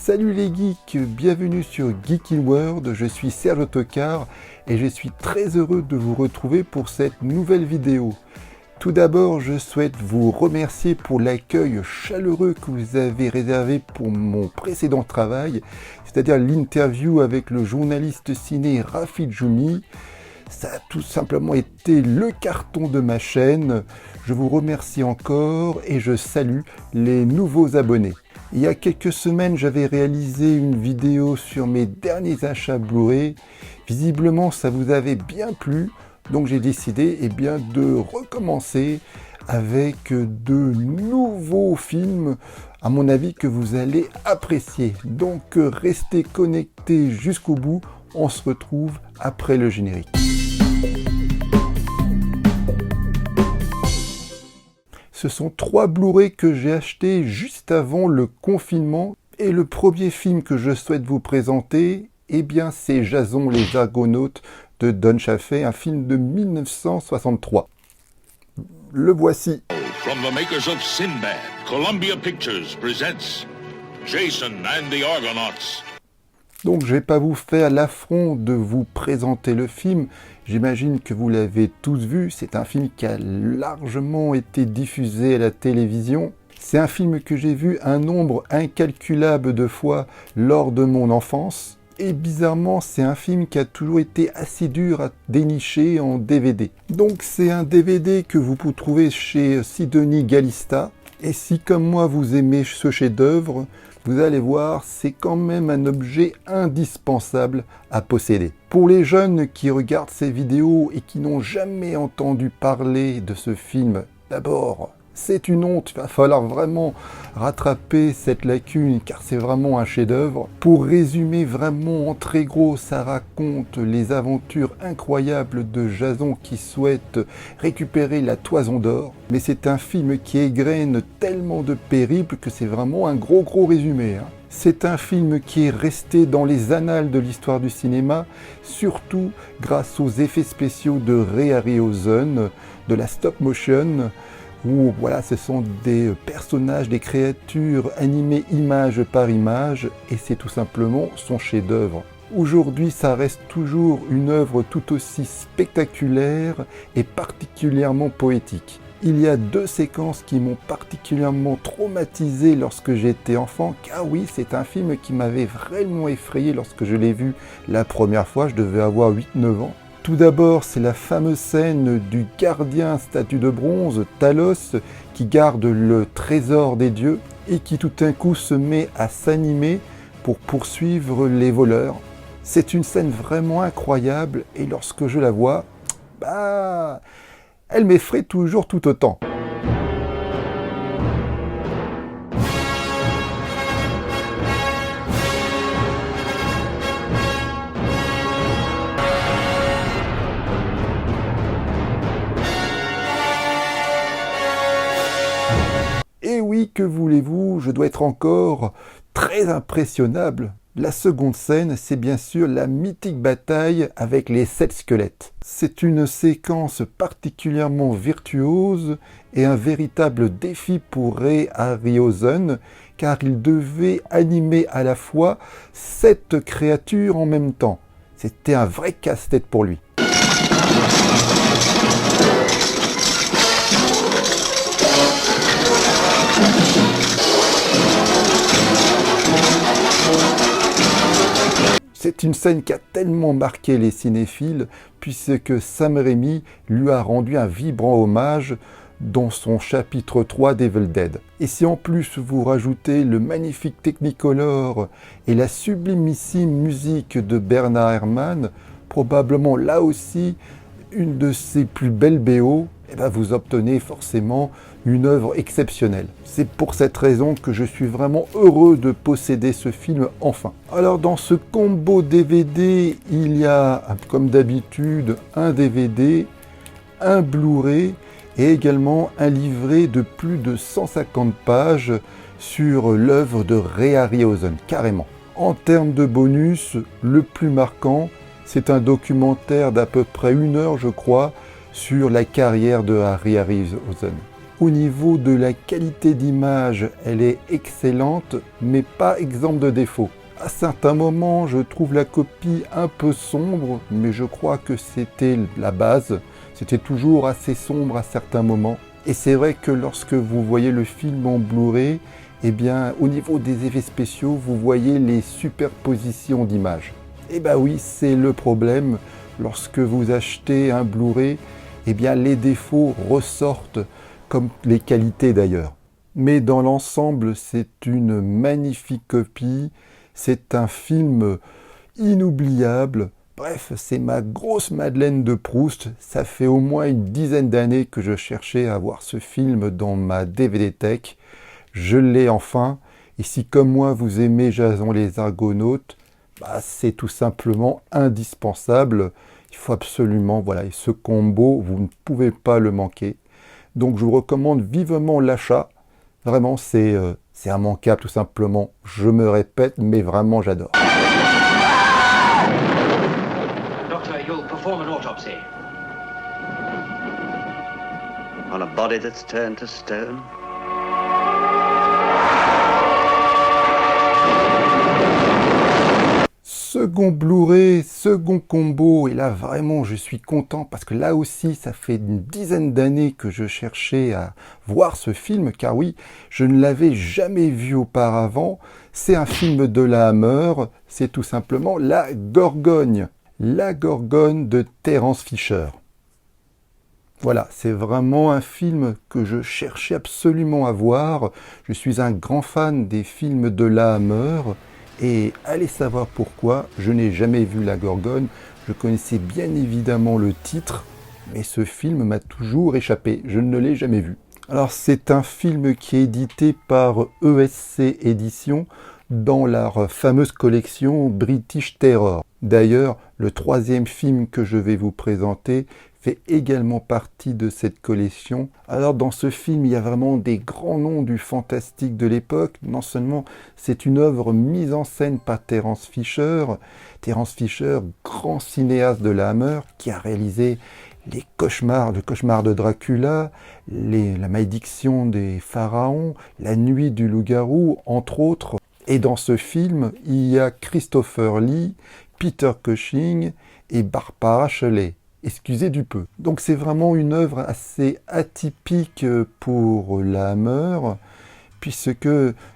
Salut les geeks, bienvenue sur Geeky World, je suis Serge Autocar et je suis très heureux de vous retrouver pour cette nouvelle vidéo. Tout d'abord, je souhaite vous remercier pour l'accueil chaleureux que vous avez réservé pour mon précédent travail, c'est-à-dire l'interview avec le journaliste ciné Rafi Djoumi. Ça a tout simplement été le carton de ma chaîne. Je vous remercie encore et je salue les nouveaux abonnés. Il y a quelques semaines, j'avais réalisé une vidéo sur mes derniers achats Blu-ray. Visiblement, ça vous avait bien plu, donc j'ai décidé de recommencer avec de nouveaux films, à mon avis, que vous allez apprécier. Donc, restez connectés jusqu'au bout, on se retrouve après le générique. Ce sont 3 Blu-ray que j'ai achetés juste avant le confinement. Et le premier film que je souhaite vous présenter, c'est Jason les Argonautes de Don Chaffee, un film de 1963. Le voici. From the makers of Sinbad, Columbia Pictures presents Jason and the Argonauts. Donc je ne vais pas vous faire l'affront de vous présenter le film, j'imagine que vous l'avez tous vu, c'est un film qui a largement été diffusé à la télévision. C'est un film que j'ai vu un nombre incalculable de fois lors de mon enfance. Et bizarrement, c'est un film qui a toujours été assez dur à dénicher en DVD. Donc c'est un DVD que vous pouvez trouver chez Sidonie Galista. Et si comme moi vous aimez ce chef-d'œuvre, vous allez voir, c'est quand même un objet indispensable à posséder. Pour les jeunes qui regardent ces vidéos et qui n'ont jamais entendu parler de ce film, d'abord, c'est une honte, il va falloir vraiment rattraper cette lacune car c'est vraiment un chef-d'œuvre. Pour résumer vraiment en très gros, ça raconte les aventures incroyables de Jason qui souhaite récupérer la Toison d'Or. Mais c'est un film qui égrène tellement de périples que c'est vraiment un gros résumé. C'est un film qui est resté dans les annales de l'histoire du cinéma, surtout grâce aux effets spéciaux de Ray Harryhausen, de la stop motion, où voilà, ce sont des personnages, des créatures animées image par image, et c'est tout simplement son chef-d'œuvre. Aujourd'hui, ça reste toujours une œuvre tout aussi spectaculaire et particulièrement poétique. Il y a 2 séquences qui m'ont particulièrement traumatisé lorsque j'étais enfant, car oui, c'est un film qui m'avait vraiment effrayé lorsque je l'ai vu la première fois, je devais avoir 8-9 ans. Tout d'abord, c'est la fameuse scène du gardien statue de bronze, Talos, qui garde le trésor des dieux et qui tout d'un coup se met à s'animer pour poursuivre les voleurs. C'est une scène vraiment incroyable et lorsque je la vois, elle m'effraie toujours tout autant. Et oui, que voulez-vous, je dois être encore très impressionnable. La seconde scène, c'est bien sûr la mythique bataille avec les 7 squelettes. C'est une séquence particulièrement virtuose et un véritable défi pour Ray Harryhausen, car il devait animer à la fois 7 créatures en même temps. C'était un vrai casse-tête pour lui. C'est une scène qui a tellement marqué les cinéphiles, puisque Sam Raimi lui a rendu un vibrant hommage dans son chapitre 3 d'Evil Dead. Et si en plus vous rajoutez le magnifique Technicolor et la sublimissime musique de Bernard Herrmann, probablement là aussi une de ses plus belles BO, vous obtenez forcément une œuvre exceptionnelle. C'est pour cette raison que je suis vraiment heureux de posséder ce film enfin. Alors dans ce combo DVD, il y a, comme d'habitude, un DVD, un Blu-ray et également un livret de plus de 150 pages sur l'œuvre de Ray Harryhausen, carrément. En termes de bonus, le plus marquant, c'est un documentaire d'à peu près 1 heure, je crois, sur la carrière de Ray Harryhausen. Au niveau de la qualité d'image, elle est excellente, mais pas exempte de défauts. À certains moments, je trouve la copie un peu sombre, mais je crois que c'était la base. C'était toujours assez sombre à certains moments. Et c'est vrai que lorsque vous voyez le film en Blu-ray, eh bien, au niveau des effets spéciaux, vous voyez les superpositions d'images. Eh bien oui, c'est le problème. Lorsque vous achetez un Blu-ray, eh bien, les défauts ressortent, comme les qualités d'ailleurs. Mais dans l'ensemble, c'est une magnifique copie. C'est un film inoubliable. Bref, c'est ma grosse Madeleine de Proust. Ça fait au moins une dizaine d'années que je cherchais à voir ce film dans ma DVD Tech. Je l'ai enfin. Et si comme moi vous aimez Jason les Argonautes, c'est tout simplement indispensable. Il faut absolument, voilà, et ce combo, vous ne pouvez pas le manquer. Donc je vous recommande vivement l'achat. Vraiment, c'est immanquable tout simplement. Je me répète, mais vraiment j'adore. Doctor, you'll perform an autopsy. On a body that's turned to stone? Second Blu-ray, second combo, et là vraiment je suis content parce que là aussi ça fait une dizaine d'années que je cherchais à voir ce film, car oui, je ne l'avais jamais vu auparavant. C'est un film de la Hammer, c'est tout simplement La Gorgone de Terence Fisher. Voilà, c'est vraiment un film que je cherchais absolument à voir. Je suis un grand fan des films de la Hammer. Et allez savoir pourquoi, je n'ai jamais vu La Gorgone, je connaissais bien évidemment le titre, mais ce film m'a toujours échappé, je ne l'ai jamais vu. Alors c'est un film qui est édité par ESC Éditions dans leur fameuse collection British Terror. D'ailleurs, le troisième film que je vais vous présenter fait également partie de cette collection. Alors dans ce film, il y a vraiment des grands noms du fantastique de l'époque. Non seulement c'est une œuvre mise en scène par Terence Fisher, grand cinéaste de la Hammer, qui a réalisé le cauchemar de Dracula, la malédiction des pharaons, la nuit du loup-garou, entre autres. Et dans ce film, il y a Christopher Lee, Peter Cushing et Barbara Shelley. Excusez du peu. Donc c'est vraiment une œuvre assez atypique pour la Hammer, puisque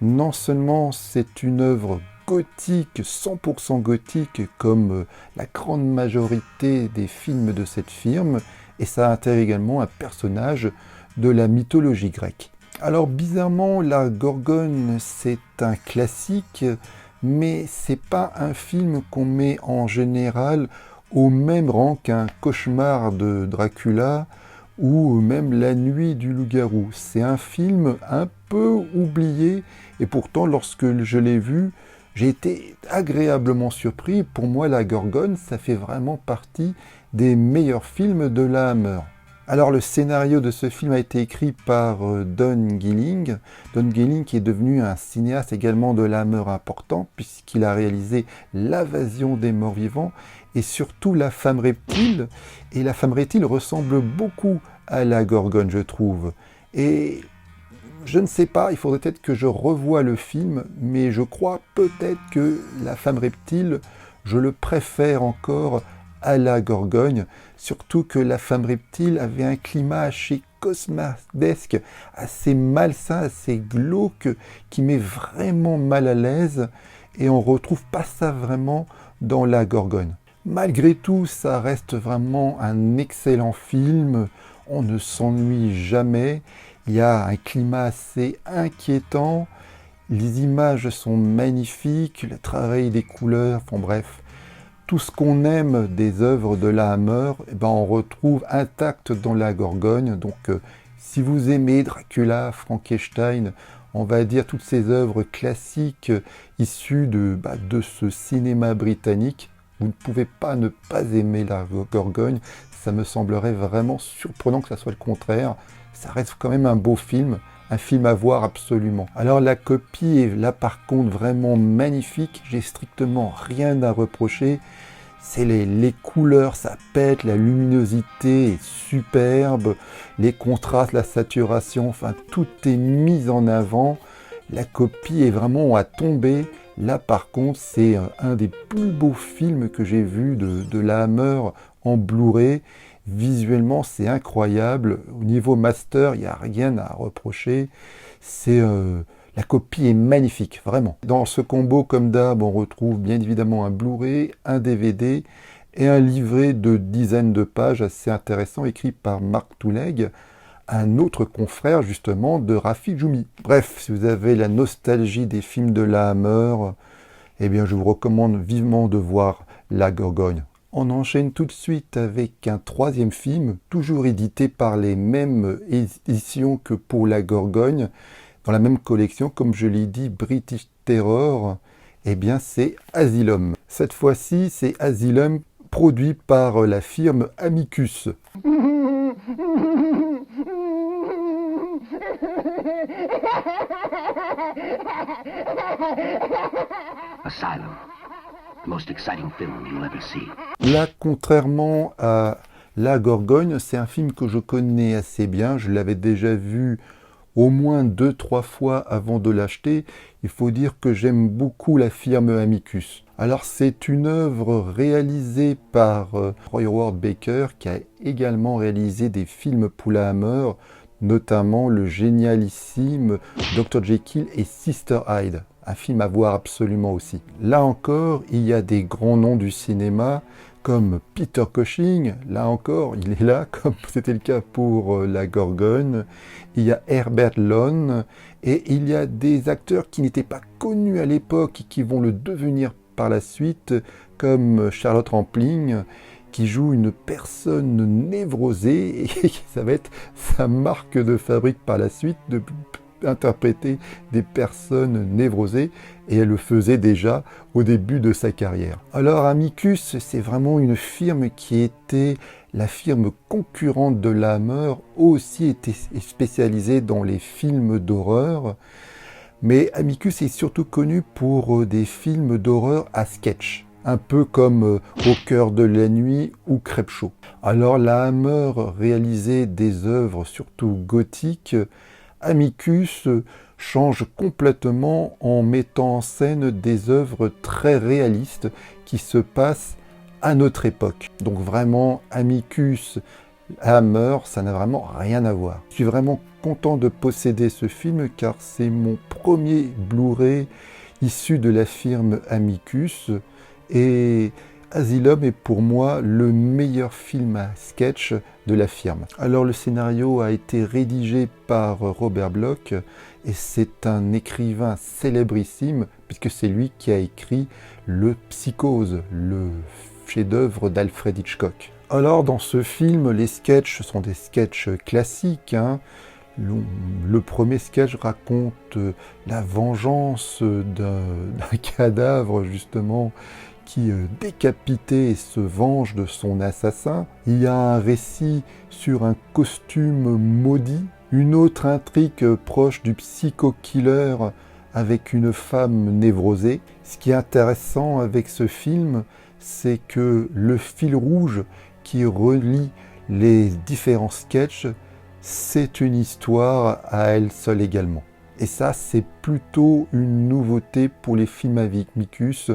non seulement c'est une œuvre gothique, 100% gothique, comme la grande majorité des films de cette firme, et ça intègre également un personnage de la mythologie grecque. Alors bizarrement, La Gorgone, c'est un classique, mais c'est pas un film qu'on met en général au même rang qu'un cauchemar de Dracula ou même La nuit du loup-garou. C'est un film un peu oublié et pourtant lorsque je l'ai vu, j'ai été agréablement surpris. Pour moi, La Gorgone, ça fait vraiment partie des meilleurs films de la Hammer. Alors le scénario de ce film a été écrit par Don Gilling. Don Gilling qui est devenu un cinéaste également de la Hammer important puisqu'il a réalisé L'Invasion des morts-vivants et surtout La Femme reptile. Et La Femme reptile ressemble beaucoup à La Gorgone, je trouve. Et je ne sais pas, il faudrait peut-être que je revoie le film, mais je crois peut-être que La Femme reptile, je le préfère encore à La Gorgone, surtout que La Femme reptile avait un climat assez cauchemardesque, assez malsain, assez glauque, qui met vraiment mal à l'aise, et on retrouve pas ça vraiment dans La Gorgone. Malgré tout, ça reste vraiment un excellent film, on ne s'ennuie jamais, il y a un climat assez inquiétant, les images sont magnifiques, le travail des couleurs, enfin bref, tout ce qu'on aime des œuvres de la Hammer, on retrouve intact dans La Gorgone. Donc si vous aimez Dracula, Frankenstein, on va dire toutes ces œuvres classiques issues de ce cinéma britannique, vous ne pouvez pas ne pas aimer La Gorgone. Ça me semblerait vraiment surprenant que ça soit le contraire. Ça reste quand même un beau film. Un film à voir absolument. Alors la copie est là par contre vraiment magnifique, j'ai strictement rien à reprocher. les couleurs, ça pète, la luminosité est superbe, les contrastes, la saturation, enfin tout est mis en avant. La copie est vraiment à tomber. Là par contre, c'est un des plus beaux films que j'ai vu de la Hammer en Blu-ray. Visuellement, c'est incroyable. Au niveau master, il n'y a rien à reprocher. La copie est magnifique, vraiment. Dans ce combo, comme d'hab, on retrouve bien évidemment un Blu-ray, un DVD et un livret de dizaines de pages assez intéressant, écrit par Mark Touleg, un autre confrère justement de Rafi Djoumi. Bref, si vous avez la nostalgie des films de la Hammer, eh bien je vous recommande vivement de voir La Gorgogne. On enchaîne tout de suite avec un troisième film, toujours édité par les mêmes éditions que pour La Gorgogne, dans la même collection, comme je l'ai dit, British Terror, eh bien c'est Asylum. Cette fois-ci, c'est Asylum produit par la firme Amicus. Asylum. The most exciting film you'll ever see. Là, contrairement à La Gorgogne, c'est un film que je connais assez bien. Je l'avais déjà vu au moins 2-3 fois avant de l'acheter. Il faut dire que j'aime beaucoup la firme Amicus. Alors c'est une œuvre réalisée par Roy Howard Baker, qui a également réalisé des films pour la Hammer, notamment le génialissime Dr. Jekyll et Sister Hyde, un film à voir absolument aussi. Là encore, il y a des grands noms du cinéma, comme Peter Cushing, là encore, il est là, comme c'était le cas pour La Gorgone. Il y a Herbert Lom, et il y a des acteurs qui n'étaient pas connus à l'époque et qui vont le devenir par la suite, comme Charlotte Rampling, qui joue une personne névrosée, et ça va être sa marque de fabrique par la suite, de interpréter des personnes névrosées, et elle le faisait déjà au début de sa carrière. Alors Amicus, c'est vraiment une firme qui était la firme concurrente de la Hammer, aussi était spécialisée dans les films d'horreur, mais Amicus est surtout connu pour des films d'horreur à sketch, un peu comme Au cœur de la nuit ou Creepshow. Alors la Hammer réalisait des œuvres surtout gothiques. Amicus change complètement en mettant en scène des œuvres très réalistes qui se passent à notre époque. Donc vraiment, Amicus, Hammer, ça n'a vraiment rien à voir. Je suis vraiment content de posséder ce film car c'est mon premier Blu-ray issu de la firme Amicus, et Asylum est pour moi le meilleur film à sketch de la firme. Alors le scénario a été rédigé par Robert Bloch et c'est un écrivain célébrissime puisque c'est lui qui a écrit le Psychose, le chef-d'œuvre d'Alfred Hitchcock. Alors dans ce film, les sketchs sont des sketchs classiques. Le premier sketch raconte la vengeance d'un cadavre justement qui décapité et se venge de son assassin. Il y a un récit sur un costume maudit, une autre intrigue proche du psycho-killer avec une femme névrosée. Ce qui est intéressant avec ce film, c'est que le fil rouge qui relie les différents sketchs, c'est une histoire à elle seule également. Et ça, c'est plutôt une nouveauté pour les films avec Amicus.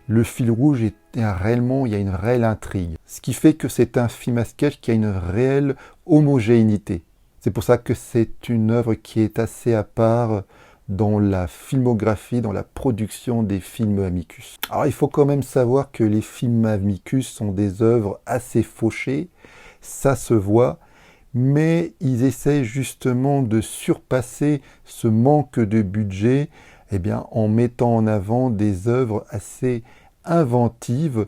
Le fil rouge il y a une réelle intrigue. Ce qui fait que c'est un film à sketch qui a une réelle homogénéité. C'est pour ça que c'est une œuvre qui est assez à part dans la filmographie, dans la production des films Amicus. Alors il faut quand même savoir que les films Amicus sont des œuvres assez fauchées, ça se voit, mais ils essaient justement de surpasser ce manque de budget en mettant en avant des œuvres assez inventives,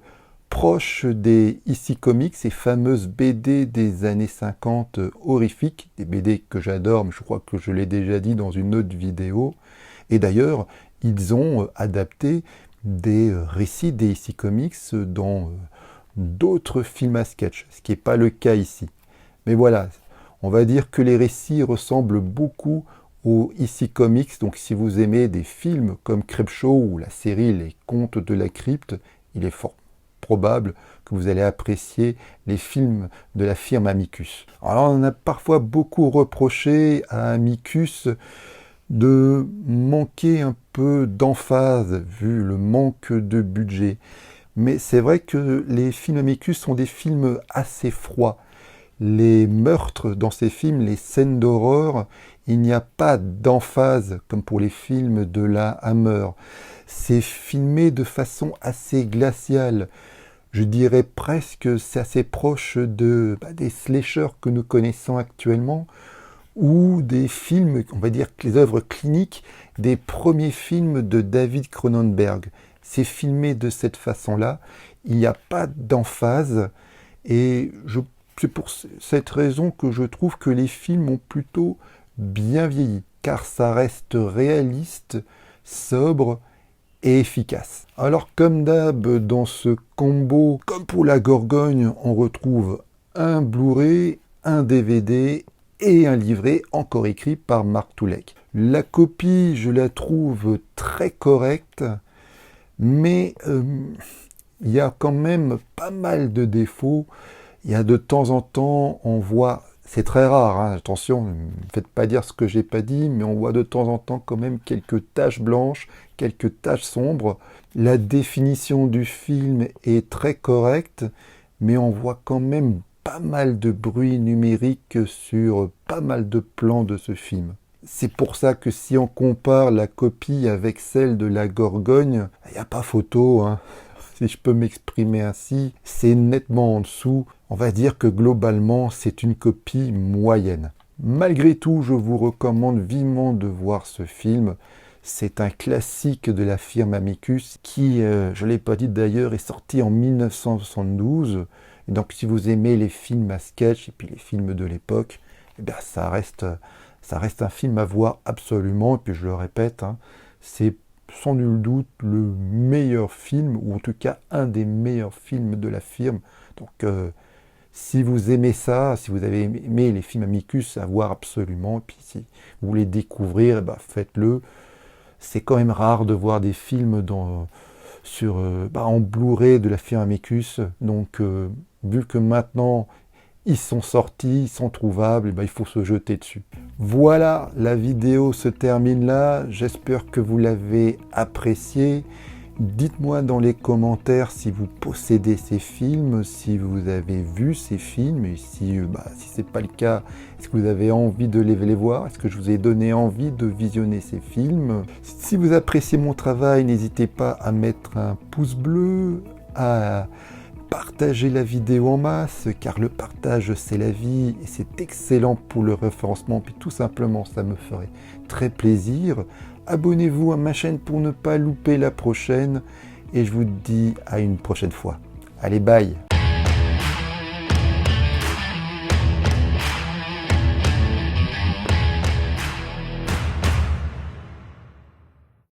proches des EC Comics, ces fameuses BD des années 50 horrifiques, des BD que j'adore, mais je crois que je l'ai déjà dit dans une autre vidéo. Et d'ailleurs, ils ont adapté des récits des EC Comics dans d'autres films à sketch, ce qui n'est pas le cas ici. Mais voilà, on va dire que les récits ressemblent beaucoup aux EC Comics, donc si vous aimez des films comme Creepshow ou la série Les Contes de la Crypte, il est probable que vous allez apprécier les films de la firme Amicus. Alors on a parfois beaucoup reproché à Amicus de manquer un peu d'emphase vu le manque de budget. Mais c'est vrai que les films Amicus sont des films assez froids. Les meurtres dans ces films, les scènes d'horreur, il n'y a pas d'emphase comme pour les films de la Hammer. C'est filmé de façon assez glaciale. Je dirais presque c'est assez proche des slashers que nous connaissons actuellement ou des films, on va dire les œuvres cliniques des premiers films de David Cronenberg. C'est filmé de cette façon-là, il n'y a pas d'emphase et c'est pour cette raison que je trouve que les films ont plutôt bien vieilli, car ça reste réaliste, sobre et efficace. Alors comme d'hab, dans ce combo, comme pour la Gorgogne, on retrouve un Blu-ray, un DVD et un livret encore écrit par Mark Toulek. La copie, je la trouve très correcte, mais il y a quand même pas mal de défauts. Il y a de temps en temps, on voit, c'est très rare, hein, attention, ne me faites pas dire ce que j'ai pas dit, mais on voit de temps en temps quand même quelques taches blanches, quelques taches sombres. La définition du film est très correcte, mais on voit quand même pas mal de bruit numérique sur pas mal de plans de ce film. C'est pour ça que si on compare la copie avec celle de la Gorgogne, il n'y a pas photo, hein. Si je peux m'exprimer ainsi, c'est nettement en dessous. On va dire que globalement, c'est une copie moyenne. Malgré tout, je vous recommande vivement de voir ce film. C'est un classique de la firme Amicus qui, je ne l'ai pas dit d'ailleurs, est sorti en 1972. Et donc si vous aimez les films à sketch et puis les films de l'époque, eh bien, ça reste un film à voir absolument. Et puis je le répète, hein, c'est sans nul doute le meilleur film, ou en tout cas un des meilleurs films de la firme. Donc si vous aimez ça, si vous avez aimé les films Amicus, à voir absolument. Et puis si vous voulez découvrir, faites-le. C'est quand même rare de voir des films en Blu-ray de la firme Amicus. Donc vu que maintenant ils sont sortis, ils sont trouvables, il faut se jeter dessus. Voilà, la vidéo se termine là. J'espère que vous l'avez appréciée. Dites-moi dans les commentaires si vous possédez ces films, si vous avez vu ces films, et si ce n'est pas le cas, est-ce que vous avez envie de les voir? Est-ce que je vous ai donné envie de visionner ces films? Si vous appréciez mon travail, n'hésitez pas à mettre un pouce bleu, à partager la vidéo en masse, car le partage c'est la vie et c'est excellent pour le référencement, puis tout simplement ça me ferait très plaisir. Abonnez-vous à ma chaîne pour ne pas louper la prochaine et je vous dis à une prochaine fois. Allez, bye!